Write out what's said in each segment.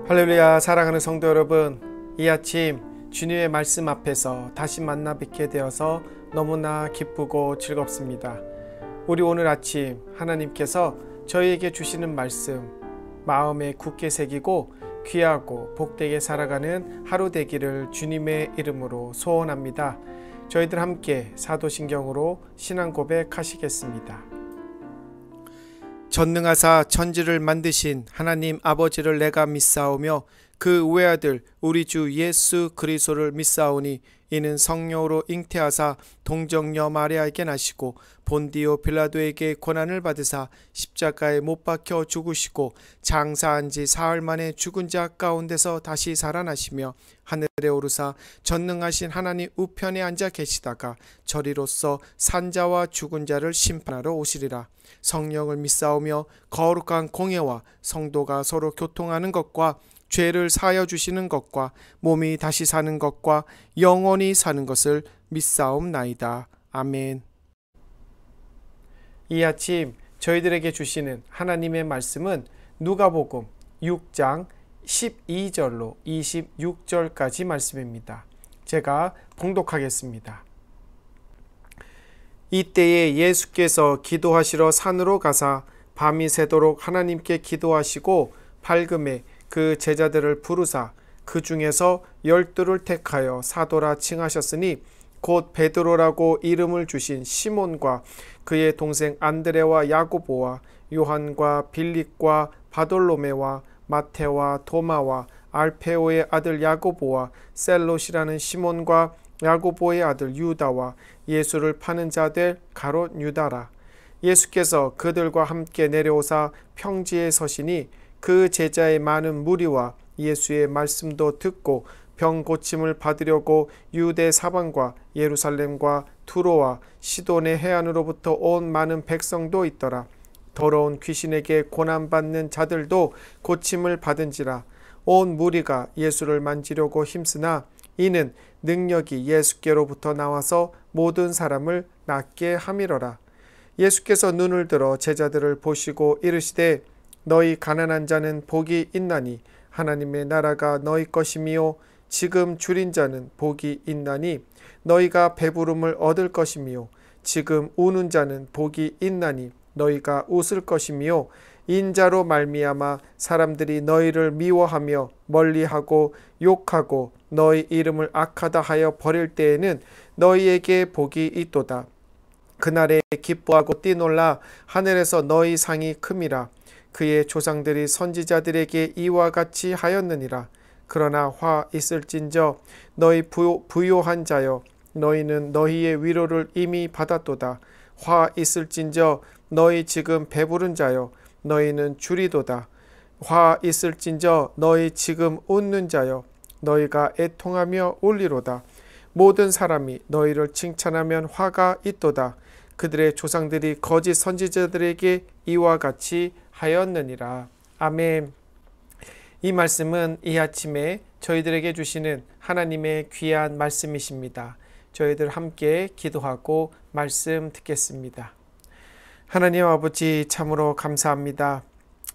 할렐루야. 사랑하는 성도 여러분, 이 아침 주님의 말씀 앞에서 다시 만나 뵙게 되어서 너무나 기쁘고 즐겁습니다. 우리 오늘 아침 하나님께서 저희에게 주시는 말씀 마음에 굳게 새기고 귀하고 복되게 살아가는 하루 되기를 주님의 이름으로 소원합니다. 저희들 함께 사도신경으로 신앙 고백하시겠습니다. 전능하사 천지를 만드신 하나님 아버지를 내가 믿사오며 그 외아들 우리 주 예수 그리스도를 믿사오니 이는 성령으로 잉태하사 동정녀 마리아에게 나시고 본디오 빌라도에게 고난을 받으사 십자가에 못 박혀 죽으시고 장사한 지 사흘 만에 죽은 자 가운데서 다시 살아나시며 하늘에 오르사 전능하신 하나님 우편에 앉아 계시다가 저리로서 산자와 죽은 자를 심판하러 오시리라. 성령을 믿사오며 거룩한 공예와 성도가 서로 교통하는 것과 죄를 사하여 주시는 것과 몸이 다시 사는 것과 영원히 사는 것을 믿사옵나이다. 아멘. 이 아침 저희들에게 주시는 하나님의 말씀은 누가복음 6장 12절로 26절까지 말씀입니다. 제가 봉독하겠습니다. 이때에 예수께서 기도하시러 산으로 가사 밤이 새도록 하나님께 기도하시고 밝음에 그 제자들을 부르사 그 중에서 12를 택하여 사도라 칭하셨으니 곧 베드로라고 이름을 주신 시몬과 그의 동생 안드레와 야고보와 요한과 빌립과 바돌로메와 마테와 도마와 알페오의 아들 야고보와 셀롯이라는 시몬과 야고보의 아들 유다와 예수를 파는 자들 가롯 유다라. 예수께서 그들과 함께 내려오사 평지에 서시니 그 제자의 많은 무리와 예수의 말씀도 듣고 병 고침을 받으려고 유대 사방과 예루살렘과 두로와 시돈의 해안으로부터 온 많은 백성도 있더라. 더러운 귀신에게 고난받는 자들도 고침을 받은지라. 온 무리가 예수를 만지려고 힘쓰나 이는 능력이 예수께로부터 나와서 모든 사람을 낫게 함이러라. 예수께서 눈을 들어 제자들을 보시고 이르시되 너희 가난한 자는 복이 있나니 하나님의 나라가 너희 것이미요 지금 줄인 자는 복이 있나니 너희가 배부름을 얻을 것이미요 지금 우는 자는 복이 있나니 너희가 웃을 것이미요 인자로 말미암아 사람들이 너희를 미워하며 멀리하고 욕하고 너희 이름을 악하다 하여 버릴 때에는 너희에게 복이 있도다. 그날에 기뻐하고 뛰놀라 하늘에서 너희 상이 큼이라. 그의 조상들이 선지자들에게 이와 같이 하였느니라. 그러나 화 있을진저 너희 부요한 자여 너희는 너희의 위로를 이미 받았도다. 화 있을진저 너희 지금 배부른 자여 너희는 줄이도다. 화 있을진저 너희 지금 웃는 자여 너희가 애통하며 울리로다. 모든 사람이 너희를 칭찬하면 화가 있도다. 그들의 조상들이 거짓 선지자들에게 이와 같이 하였느니라. 아멘. 이 말씀은 이 아침에 저희들에게 주시는 하나님의 귀한 말씀이십니다. 저희들 함께 기도하고 말씀 듣겠습니다. 하나님 아버지 참으로 감사합니다.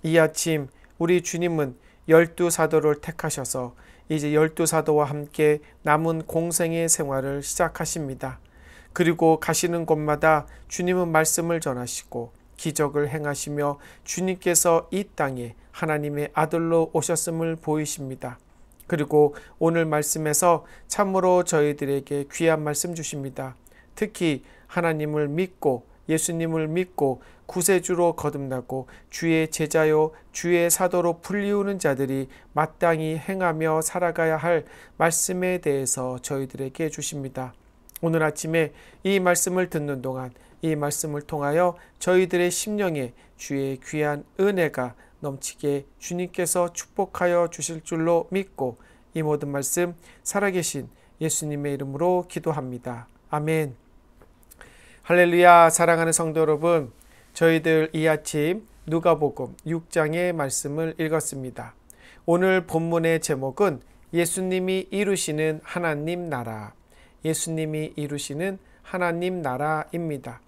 이 아침 우리 주님은 12사도를 택하셔서 이제 12사도와 함께 남은 공생의 생활을 시작하십니다. 그리고 가시는 곳마다 주님은 말씀을 전하시고 기적을 행하시며 주님께서 이 땅에 하나님의 아들로 오셨음을 보이십니다. 그리고 오늘 말씀에서 참으로 저희들에게 귀한 말씀 주십니다. 특히 하나님을 믿고 예수님을 믿고 구세주로 거듭나고 주의 제자요 주의 사도로 불리우는 자들이 마땅히 행하며 살아가야 할 말씀에 대해서 저희들에게 주십니다. 오늘 아침에 이 말씀을 듣는 동안 이 말씀을 통하여 저희들의 심령에 주의 귀한 은혜가 넘치게 주님께서 축복하여 주실 줄로 믿고 이 모든 말씀 살아계신 예수님의 이름으로 기도합니다. 아멘. 할렐루야. 사랑하는 성도 여러분, 저희들 이 아침 누가복음 6장의 말씀을 읽었습니다. 오늘 본문의 제목은 예수님이 이루시는 하나님 나라, 예수님이 이루시는 하나님 나라입니다.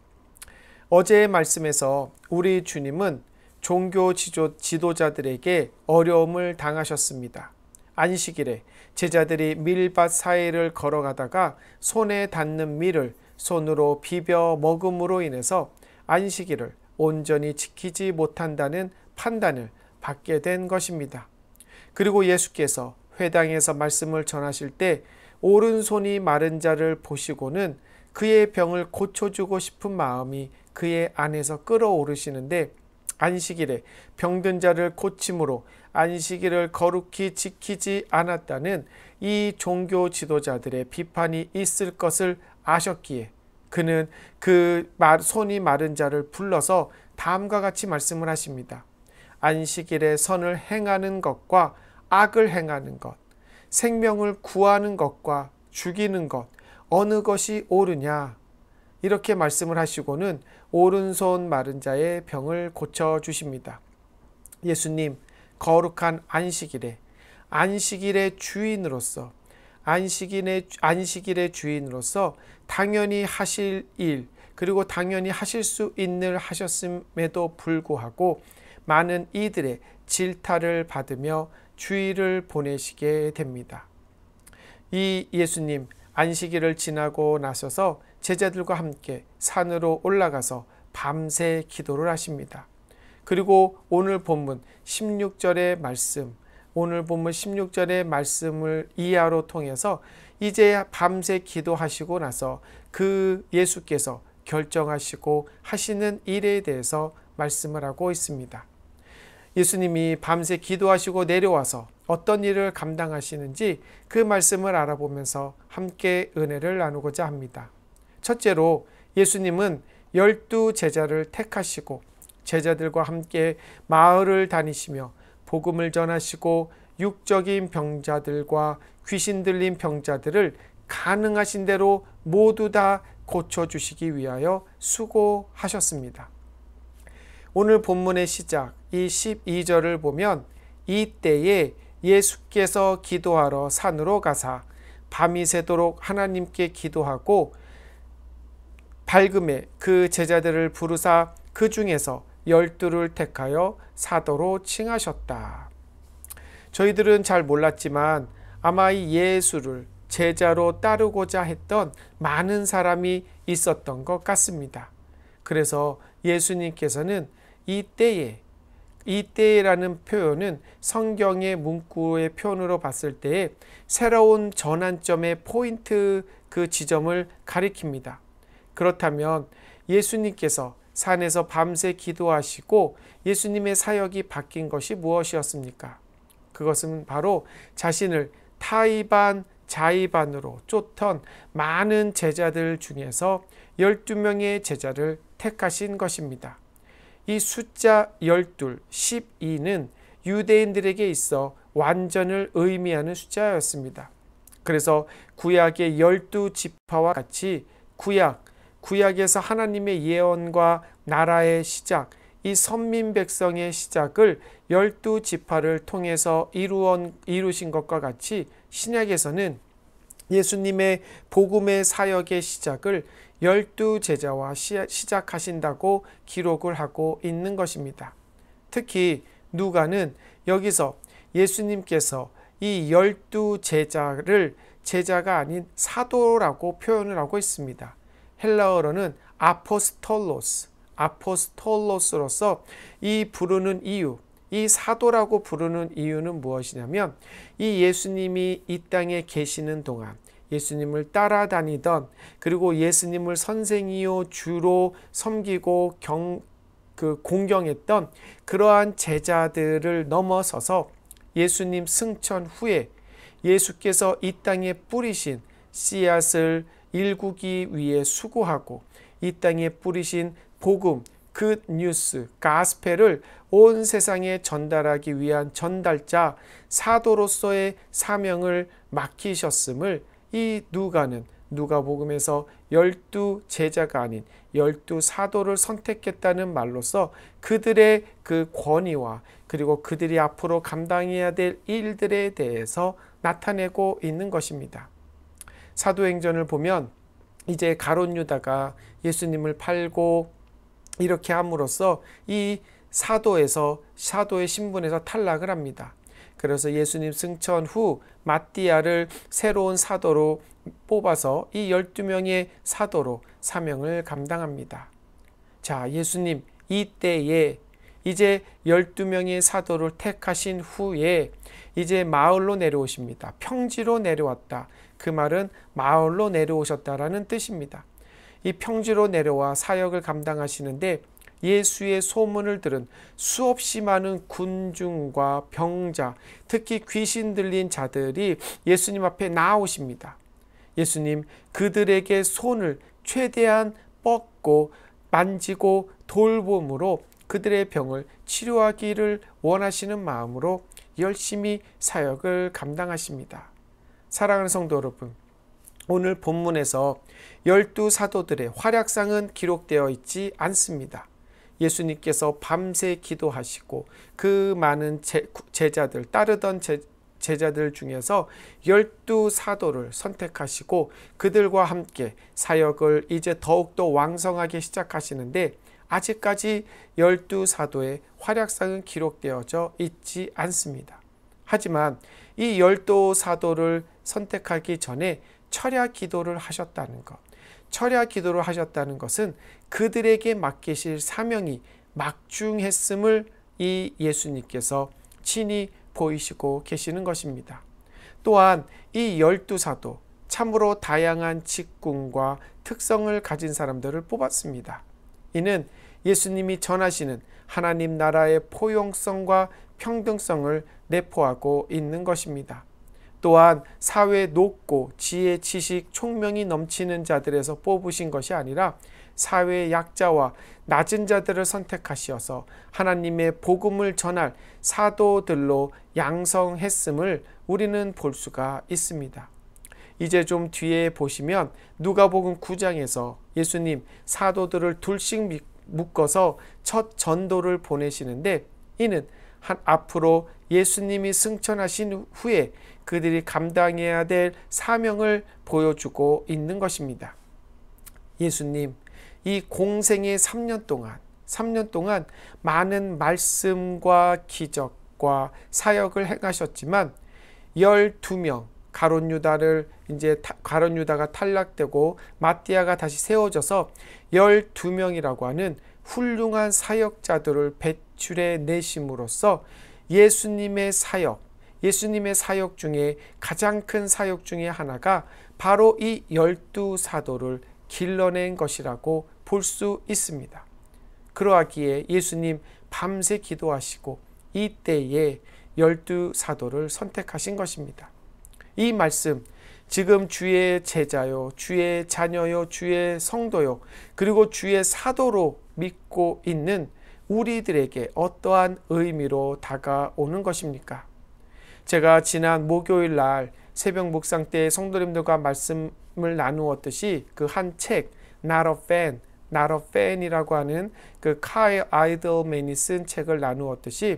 어제의 말씀에서 우리 주님은 종교 지도자들에게 어려움을 당하셨습니다. 안식일에 제자들이 밀밭 사이를 걸어가다가 손에 닿는 밀을 손으로 비벼 먹음으로 인해서 안식일을 온전히 지키지 못한다는 판단을 받게 된 것입니다. 그리고 예수께서 회당에서 말씀을 전하실 때 오른손이 마른 자를 보시고는 그의 병을 고쳐주고 싶은 마음이 그의 안에서 끓어오르시는데 안식일에 병든 자를 고침으로 안식일을 거룩히 지키지 않았다는 이 종교 지도자들의 비판이 있을 것을 아셨기에 그는 그 손이 마른 자를 불러서 다음과 같이 말씀을 하십니다. 안식일에 선을 행하는 것과 악을 행하는 것, 생명을 구하는 것과 죽이는 것, 어느 것이 옳으냐? 이렇게 말씀을 하시고는 오른손 마른 자의 병을 고쳐주십니다. 예수님, 거룩한 안식일의 주인으로서 안식일의 주인으로서 당연히 하실 일, 그리고 당연히 하실 수 있는 일 하셨음에도 불구하고 많은 이들의 질타를 받으며 주의를 보내시게 됩니다. 이 예수님 안식일을 지나고 나서서 제자들과 함께 산으로 올라가서 밤새 기도를 하십니다. 그리고 오늘 본문 16절의 말씀을 이하로 통해서 이제 밤새 기도하시고 나서 그 예수께서 결정하시고 하시는 일에 대해서 말씀을 하고 있습니다. 예수님이 밤새 기도하시고 내려와서 어떤 일을 감당하시는지 그 말씀을 알아보면서 함께 은혜를 나누고자 합니다. 첫째로 예수님은 12 제자를 택하시고 제자들과 함께 마을을 다니시며 복음을 전하시고 육적인 병자들과 귀신 들린 병자들을 가능하신 대로 모두 다 고쳐주시기 위하여 수고하셨습니다. 오늘 본문의 시작 이 12절을 보면 이때에 예수께서 기도하러 산으로 가사 밤이 새도록 하나님께 기도하고 밝음에 그 제자들을 부르사 그 중에서 12를 택하여 사도로 칭하셨다. 저희들은 잘 몰랐지만 아마 이 예수를 제자로 따르고자 했던 많은 사람이 있었던 것 같습니다. 그래서 예수님께서는 이때라는 표현은 성경의 문구의 표현으로 봤을 때 새로운 전환점의 포인트 그 지점을 가리킵니다. 그렇다면 예수님께서 산에서 밤새 기도하시고 예수님의 사역이 바뀐 것이 무엇이었습니까? 그것은 바로 자신을 타이반 자이반으로 쫓던 많은 제자들 중에서 12명의 제자를 택하신 것입니다. 이 숫자 12, 12는 유대인들에게 있어 완전을 의미하는 숫자였습니다. 그래서 구약의 12지파와 같이 구약에서 하나님의 예언과 나라의 시작, 이 선민 백성의 시작을 12지파를 통해서 이루신 것과 같이 신약에서는 예수님의 복음의 사역의 시작을 12제자와 시작하신다고 기록을 하고 있는 것입니다. 특히 누가는 여기서 예수님께서 이 12제자를 제자가 아닌 사도라고 표현을 하고 있습니다. 헬라어로는 아포스톨로스로서 이 사도라고 부르는 이유는 무엇이냐면 이 예수님이 이 땅에 계시는 동안 예수님을 따라다니던 그리고 예수님을 선생이요 주로 섬기고 공경했던 그러한 제자들을 넘어서서 예수님 승천 후에 예수께서 이 땅에 뿌리신 씨앗을 일구기 위해 수고하고 이 땅에 뿌리신 복음, 굿 뉴스, 가스펠을 온 세상에 전달하기 위한 전달자 사도로서의 사명을 맡기셨음을 이 누가복음에서 12제자가 아닌 12사도를 선택했다는 말로서 그들의 그 권위와 그리고 그들이 앞으로 감당해야 될 일들에 대해서 나타내고 있는 것입니다. 사도행전을 보면 이제 가룟 유다가 예수님을 팔고 이렇게 함으로써 이 사도의 신분에서 탈락을 합니다. 그래서 예수님 승천 후 마띠아를 새로운 사도로 뽑아서 이 12명의 사도로 사명을 감당합니다. 자, 예수님 이때에 이제 12명의 사도를 택하신 후에 이제 마을로 내려오십니다. 평지로 내려왔다. 그 말은 마을로 내려오셨다라는 뜻입니다. 이 평지로 내려와 사역을 감당하시는데 예수의 소문을 들은 수없이 많은 군중과 병자, 특히 귀신 들린 자들이 예수님 앞에 나오십니다. 예수님 그들에게 손을 최대한 뻗고 만지고 돌봄으로 그들의 병을 치료하기를 원하시는 마음으로 열심히 사역을 감당하십니다. 사랑하는 성도 여러분, 오늘 본문에서 12사도들의 활약상은 기록되어 있지 않습니다. 예수님께서 밤새 기도하시고 그 많은 제자들, 따르던 제자들 중에서 12사도를 선택하시고 그들과 함께 사역을 이제 더욱더 왕성하게 시작하시는데 아직까지 12사도의 활약상은 기록되어져 있지 않습니다. 하지만 이 12사도를 선택하기 전에 철야 기도를 하셨다는 것, 철야 기도를 하셨다는 것은 그들에게 맡기실 사명이 막중했음을 이 예수님께서 친히 보이시고 계시는 것입니다. 또한 이 12사도 참으로 다양한 직군과 특성을 가진 사람들을 뽑았습니다. 이는 예수님이 전하시는 하나님 나라의 포용성과 평등성을 내포하고 있는 것입니다. 또한 사회 높고 지혜, 지식, 총명이 넘치는 자들에서 뽑으신 것이 아니라 사회의 약자와 낮은 자들을 선택하시어서 하나님의 복음을 전할 사도들로 양성했음을 우리는 볼 수가 있습니다. 이제 좀 뒤에 보시면 누가복음 9장에서 예수님 사도들을 둘씩 묶어서 첫 전도를 보내시는데 이는 앞으로 예수님이 승천하신 후에 그들이 감당해야 될 사명을 보여주고 있는 것입니다. 예수님 이 공생의 3년 동안 많은 말씀과 기적과 사역을 행하셨지만 12명 가룟 유다가 탈락되고 마띠아가 다시 세워져서 12명이라고 하는 훌륭한 사역자들을 배출해 내심으로써 예수님의 사역 중에 가장 큰 사역 중에 하나가 바로 이 12사도를 길러낸 것이라고 볼 수 있습니다. 그러하기에 예수님 밤새 기도하시고 이때에 12사도를 선택하신 것입니다. 이 말씀 지금 주의 제자요, 주의 자녀요, 주의 성도요, 그리고 주의 사도로 믿고 있는 우리들에게 어떠한 의미로 다가오는 것입니까? 제가 지난 목요일 날 새벽 묵상 때 성도님들과 말씀을 나누었듯이 그 한 책 Not a Fan이라고 하는 그 카일 아이들맨이 쓴 책을 나누었듯이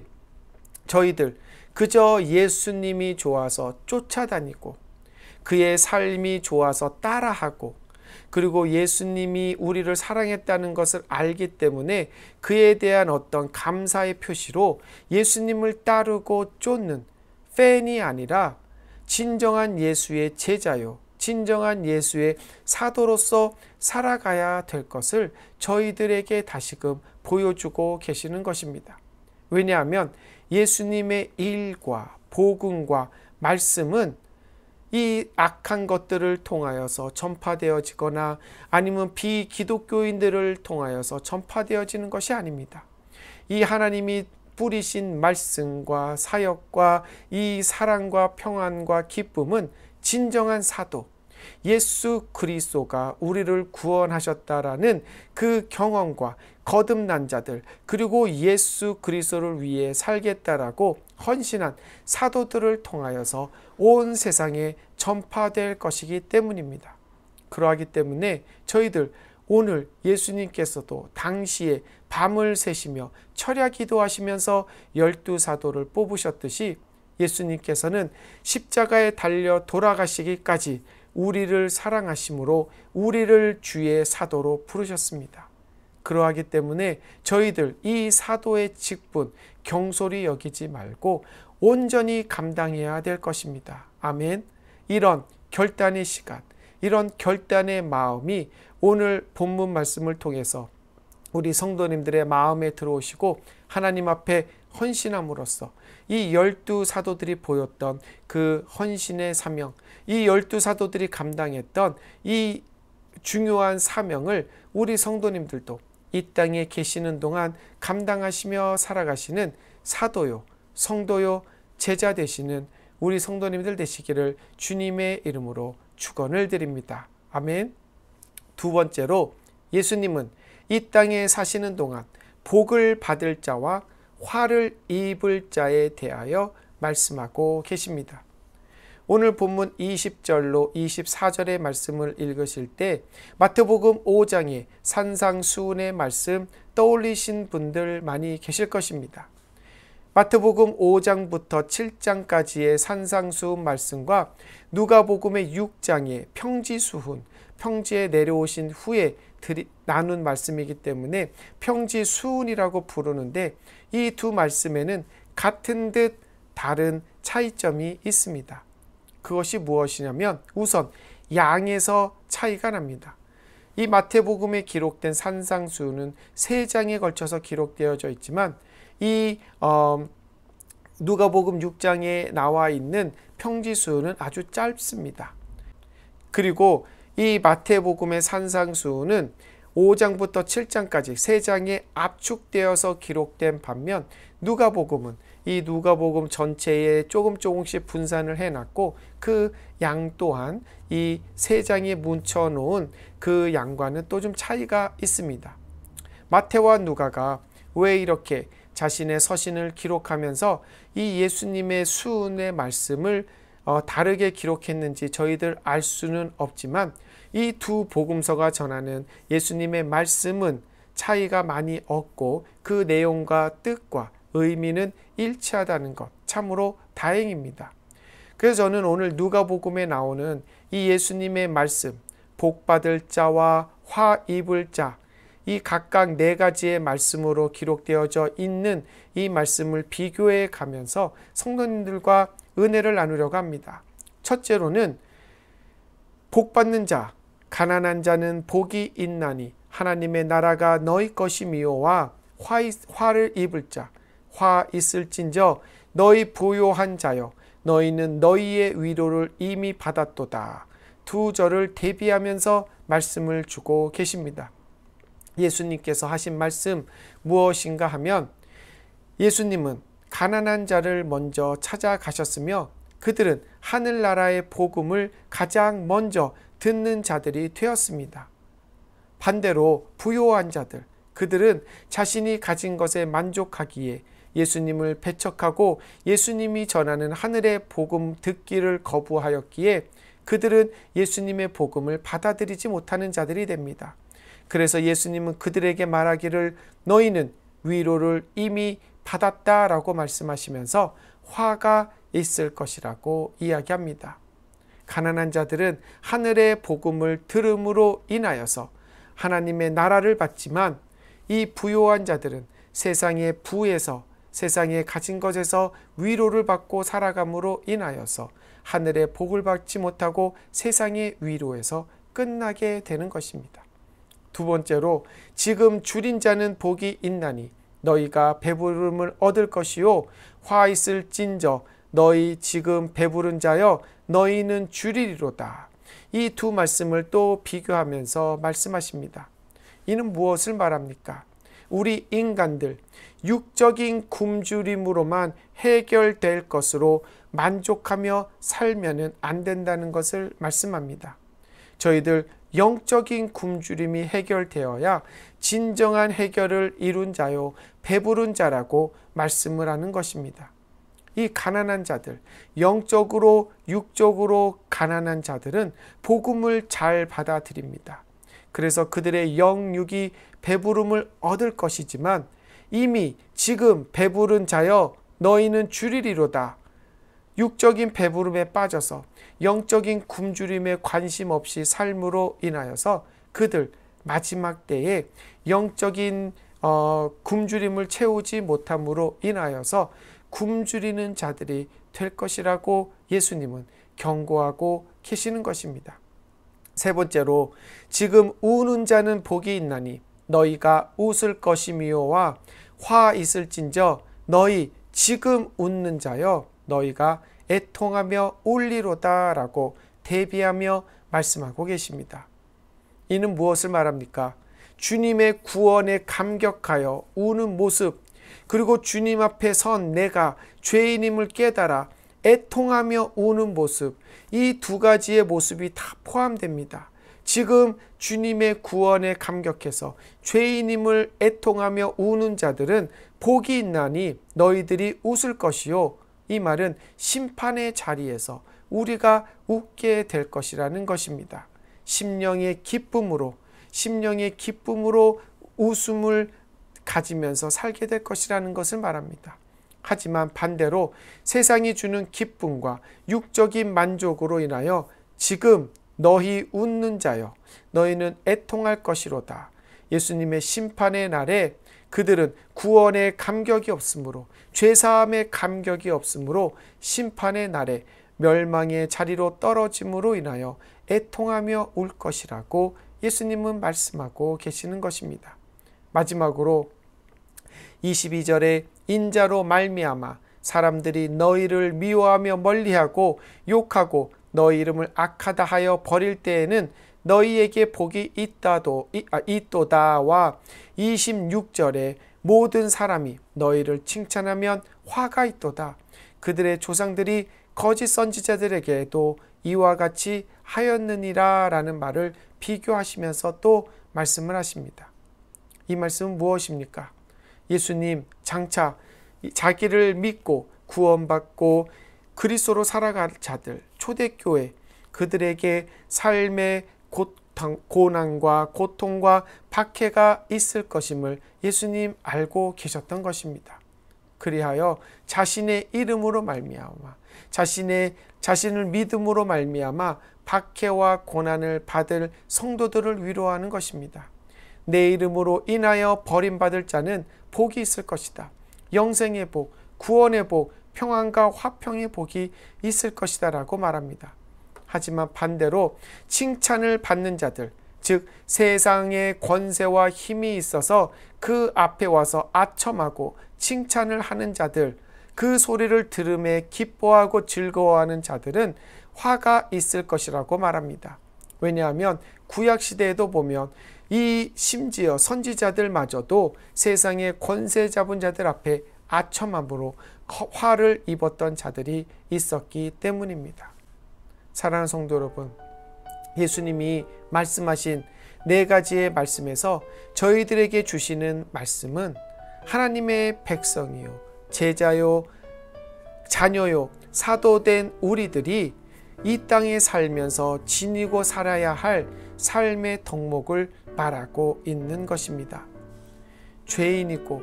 저희들 그저 예수님이 좋아서 쫓아다니고 그의 삶이 좋아서 따라하고 그리고 예수님이 우리를 사랑했다는 것을 알기 때문에 그에 대한 어떤 감사의 표시로 예수님을 따르고 쫓는 팬이 아니라 진정한 예수의 제자요, 진정한 예수의 사도로서 살아가야 될 것을 저희들에게 다시금 보여주고 계시는 것입니다. 왜냐하면 예수님의 일과 복음과 말씀은 이 악한 것들을 통하여서 전파되어지거나 아니면 비기독교인들을 통하여서 전파되어지는 것이 아닙니다. 이 하나님이 뿌리신 말씀과 사역과 이 사랑과 평안과 기쁨은 진정한 사도 예수 그리스도가 우리를 구원하셨다라는 그 경험과 거듭난 자들 그리고 예수 그리스도를 위해 살겠다라고 헌신한 사도들을 통하여서 온 세상에 전파될 것이기 때문입니다. 그러하기 때문에 저희들 오늘 예수님께서도 당시에 밤을 새시며 철야 기도하시면서 12사도를 뽑으셨듯이 예수님께서는 십자가에 달려 돌아가시기까지 우리를 사랑하심으로 우리를 주의 사도로 부르셨습니다. 그러하기 때문에 저희들 이 사도의 직분 경솔히 여기지 말고 온전히 감당해야 될 것입니다. 아멘. 이런 결단의 시간, 이런 결단의 마음이 오늘 본문 말씀을 통해서 우리 성도님들의 마음에 들어오시고 하나님 앞에 헌신함으로써 이 12사도들이 보였던 그 헌신의 사명, 이 12사도들이 감당했던 이 중요한 사명을 우리 성도님들도 이 땅에 계시는 동안 감당하시며 살아가시는 사도요, 성도요, 제자 되시는 우리 성도님들 되시기를 주님의 이름으로 축원을 드립니다. 아멘. 두 번째로 예수님은 이 땅에 사시는 동안 복을 받을 자와 화를 입을 자에 대하여 말씀하고 계십니다. 오늘 본문 20절로 24절의 말씀을 읽으실 때 마태복음 5장의 산상수훈의 말씀 떠올리신 분들 많이 계실 것입니다. 마태복음 5장부터 7장까지의 산상수훈 말씀과 누가복음의 6장의 평지수훈, 평지에 내려오신 후에 나눈 말씀이기 때문에 평지수훈이라고 부르는데 이 두 말씀에는 같은 듯 다른 차이점이 있습니다. 그것이 무엇이냐면 우선 양에서 차이가 납니다. 이 마태복음에 기록된 산상수훈은 3장에 걸쳐서 기록되어져 있지만 이 누가복음 6장에 나와 있는 평지수훈은 아주 짧습니다. 그리고 이 마태복음의 산상수훈은 5장부터 7장까지 3장에 압축되어서 기록된 반면 누가복음은 이 누가복음 전체에 조금씩 분산을 해놨고 그 양 또한 이 3장에 뭉쳐놓은 그 양과는 또 좀 차이가 있습니다. 마태와 누가가 왜 이렇게 자신의 서신을 기록하면서 이 예수님의 수훈의 말씀을 다르게 기록했는지 저희들 알 수는 없지만 이 두 복음서가 전하는 예수님의 말씀은 차이가 많이 없고 그 내용과 뜻과 의미는 일치하다는 것 참으로 다행입니다. 그래서 저는 오늘 누가복음에 나오는 이 예수님의 말씀 복받을 자와 화 입을 자 이 각각 4가지의 말씀으로 기록되어져 있는 이 말씀을 비교해 가면서 성도님들과 은혜를 나누려고 합니다. 첫째로는 복받는 자, 가난한 자는 복이 있나니 하나님의 나라가 너희 것이미요와 화를 입을 자, 화 있을진저 너희 부요한 자여 너희는 너희의 위로를 이미 받았도다. 두 절을 대비하면서 말씀을 주고 계십니다. 예수님께서 하신 말씀 무엇인가 하면 예수님은 가난한 자를 먼저 찾아가셨으며 그들은 하늘나라의 복음을 가장 먼저 듣는 자들이 되었습니다. 반대로 부요한 자들, 그들은 자신이 가진 것에 만족하기에 예수님을 배척하고 예수님이 전하는 하늘의 복음 듣기를 거부하였기에 그들은 예수님의 복음을 받아들이지 못하는 자들이 됩니다. 그래서 예수님은 그들에게 말하기를 너희는 위로를 이미 받았다라고 말씀하시면서 화가 있을 것이라고 이야기합니다. 가난한 자들은 하늘의 복음을 들음으로 인하여서 하나님의 나라를 받지만 이 부요한 자들은 세상의 부에서 세상에 가진 것에서 위로를 받고 살아감으로 인하여서 하늘의 복을 받지 못하고 세상의 위로에서 끝나게 되는 것입니다. 두 번째로 지금 줄인 자는 복이 있나니 너희가 배부름을 얻을 것이요 화 있을진저 너희 지금 배부른 자여 너희는 줄이리로다. 이 두 말씀을 또 비교하면서 말씀하십니다. 이는 무엇을 말합니까? 우리 인간들 육적인 굶주림으로만 해결될 것으로 만족하며 살면은 안 된다는 것을 말씀합니다. 저희들 영적인 굶주림이 해결되어야 진정한 해결을 이룬 자요 배부른 자라고 말씀을 하는 것입니다. 이 가난한 자들, 영적으로 육적으로 가난한 자들은 복음을 잘 받아들입니다. 그래서 그들의 영육이 배부름을 얻을 것이지만 이미 지금 배부른 자여 너희는 줄이리로다. 육적인 배부름에 빠져서 영적인 굶주림에 관심 없이 삶으로 인하여서 그들 마지막 때에 영적인 굶주림을 채우지 못함으로 인하여서 굶주리는 자들이 될 것이라고 예수님은 경고하고 계시는 것입니다. 세 번째로, 지금 우는 자는 복이 있나니 너희가 웃을 것이미요와 화 있을진저 너희 지금 웃는 자여 너희가 애통하며 울리로다 라고 대비하며 말씀하고 계십니다. 이는 무엇을 말합니까? 주님의 구원에 감격하여 우는 모습, 그리고 주님 앞에 선 내가 죄인임을 깨달아 애통하며 우는 모습, 이 두 가지의 모습이 다 포함됩니다. 지금 주님의 구원에 감격해서 죄인임을 애통하며 우는 자들은 복이 있나니 너희들이 웃을 것이요. 이 말은 심판의 자리에서 우리가 웃게 될 것이라는 것입니다. 심령의 기쁨으로 웃음을 가지면서 살게 될 것이라는 것을 말합니다. 하지만 반대로 세상이 주는 기쁨과 육적인 만족으로 인하여 지금 너희 웃는 자여 너희는 애통할 것이로다. 예수님의 심판의 날에 그들은 구원의 감격이 없으므로, 죄사함의 감격이 없으므로 심판의 날에 멸망의 자리로 떨어짐으로 인하여 애통하며 울 것이라고 예수님은 말씀하고 계시는 것입니다. 마지막으로 22절에 인자로 말미암아 사람들이 너희를 미워하며 멀리하고 욕하고 너희 이름을 악하다 하여 버릴 때에는 너희에게 복이 있도다와 26절에 모든 사람이 너희를 칭찬하면 화가 있도다. 그들의 조상들이 거짓 선지자들에게도 이와 같이 하였느니라 라는 말을 비교하시면서 또 말씀을 하십니다. 이 말씀은 무엇입니까? 예수님 장차 자기를 믿고 구원받고 그리스도로 살아갈 자들, 초대교회, 그들에게 삶의 고난과 고통과 박해가 있을 것임을 예수님 알고 계셨던 것입니다. 그리하여 자신의 이름으로 말미암아 자신을 믿음으로 말미암아 박해와 고난을 받을 성도들을 위로하는 것입니다. 내 이름으로 인하여 버림받을 자는 복이 있을 것이다. 영생의 복, 구원의 복, 평안과 화평의 복이 있을 것이다 라고 말합니다. 하지만 반대로 칭찬을 받는 자들, 즉 세상의 권세와 힘이 있어서 그 앞에 와서 아첨하고 칭찬을 하는 자들, 그 소리를 들음에 기뻐하고 즐거워하는 자들은 화가 있을 것이라고 말합니다. 왜냐하면 구약시대에도 보면 이 심지어 선지자들마저도 세상의 권세 잡은 자들 앞에 아첨함으로 화를 입었던 자들이 있었기 때문입니다. 사랑하는 성도 여러분, 예수님이 말씀하신 네 가지의 말씀에서 저희들에게 주시는 말씀은 하나님의 백성이요, 제자요, 자녀요, 사도된 우리들이 이 땅에 살면서 지니고 살아야 할 삶의 덕목을 말하고 있는 것입니다. 죄인이고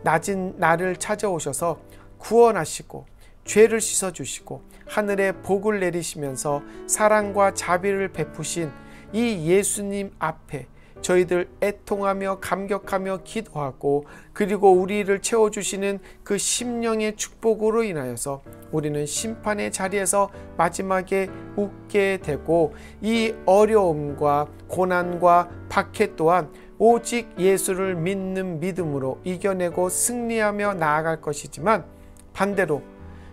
낮은 나를 찾아오셔서 구원하시고 죄를 씻어주시고 하늘에 복을 내리시면서 사랑과 자비를 베푸신 이 예수님 앞에 저희들 애통하며 감격하며 기도하고, 그리고 우리를 채워주시는 그 심령의 축복으로 인하여서 우리는 심판의 자리에서 마지막에 웃게 되고, 이 어려움과 고난과 박해 또한 오직 예수를 믿는 믿음으로 이겨내고 승리하며 나아갈 것이지만, 반대로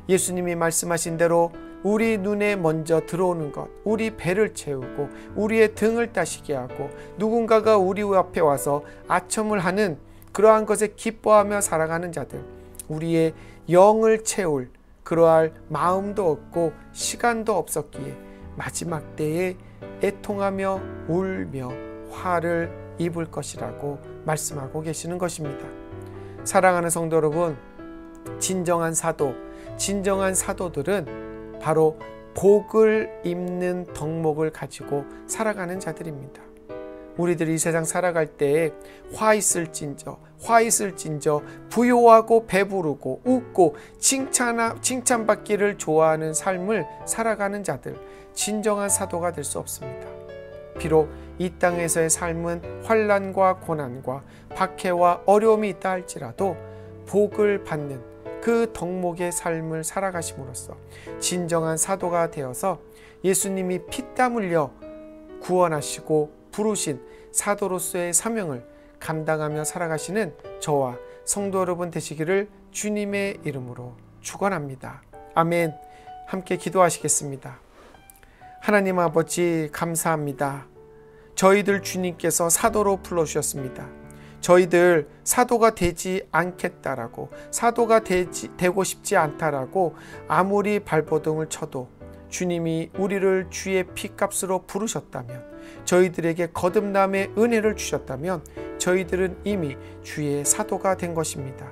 예수님이 말씀하신 대로 우리 눈에 먼저 들어오는 것, 우리 배를 채우고 우리의 등을 따시게 하고 누군가가 우리 앞에 와서 아첨을 하는 그러한 것에 기뻐하며 살아가는 자들, 우리의 영을 채울 그러할 마음도 없고 시간도 없었기에 마지막 때에 애통하며 울며 화를 입을 것이라고 말씀하고 계시는 것입니다. 사랑하는 성도 여러분, 진정한 사도들은 바로 복을 입는 덕목을 가지고 살아가는 자들입니다. 우리들이 이 세상 살아갈 때에 화 있을진저 부요하고 배부르고 웃고 칭찬받기를 좋아하는 삶을 살아가는 자들, 진정한 사도가 될 수 없습니다. 비록 이 땅에서의 삶은 환난과 고난과 박해와 어려움이 있다 할지라도 복을 받는 그 덕목의 삶을 살아가심으로써 진정한 사도가 되어서 예수님이 피땀 흘려 구원하시고 부르신 사도로서의 사명을 감당하며 살아가시는 저와 성도 여러분 되시기를 주님의 이름으로 축원합니다. 아멘. 함께 기도하시겠습니다. 하나님 아버지 감사합니다. 저희들 주님께서 사도로 불러주셨습니다. 저희들 사도가 되지 않겠다라고, 사도가 되고 싶지 않다라고 아무리 발버둥을 쳐도 주님이 우리를 주의 피값으로 부르셨다면, 저희들에게 거듭남의 은혜를 주셨다면 저희들은 이미 주의 사도가 된 것입니다.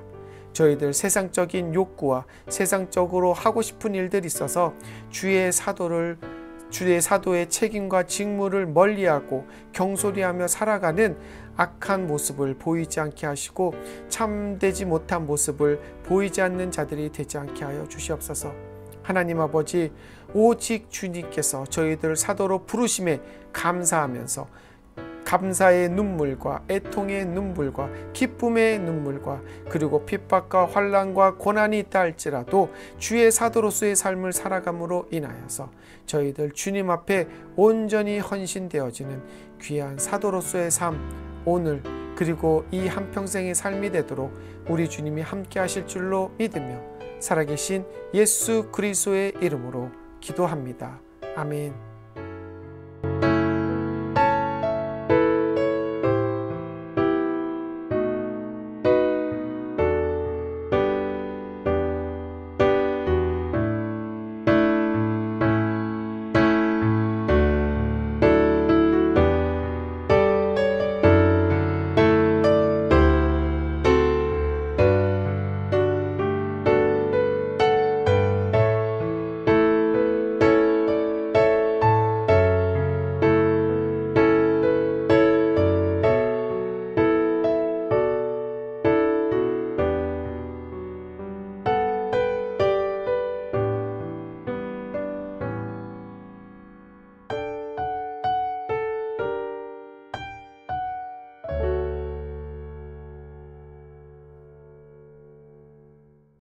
저희들 세상적인 욕구와 세상적으로 하고 싶은 일들이 있어서 주의 사도의 책임과 직무를 멀리하고 경솔히하며 살아가는 악한 모습을 보이지 않게 하시고 참되지 못한 모습을 보이지 않는 자들이 되지 않게 하여 주시옵소서. 하나님 아버지, 오직 주님께서 저희들 사도로 부르심에 감사하면서 감사의 눈물과 애통의 눈물과 기쁨의 눈물과 그리고 핍박과 환난과 고난이 있다 할지라도 주의 사도로서의 삶을 살아감으로 인하여서 저희들 주님 앞에 온전히 헌신되어지는 귀한 사도로서의 삶, 오늘 그리고 이 한평생의 삶이 되도록 우리 주님이 함께 하실 줄로 믿으며 살아계신 예수 그리스도의 이름으로 기도합니다. 아멘.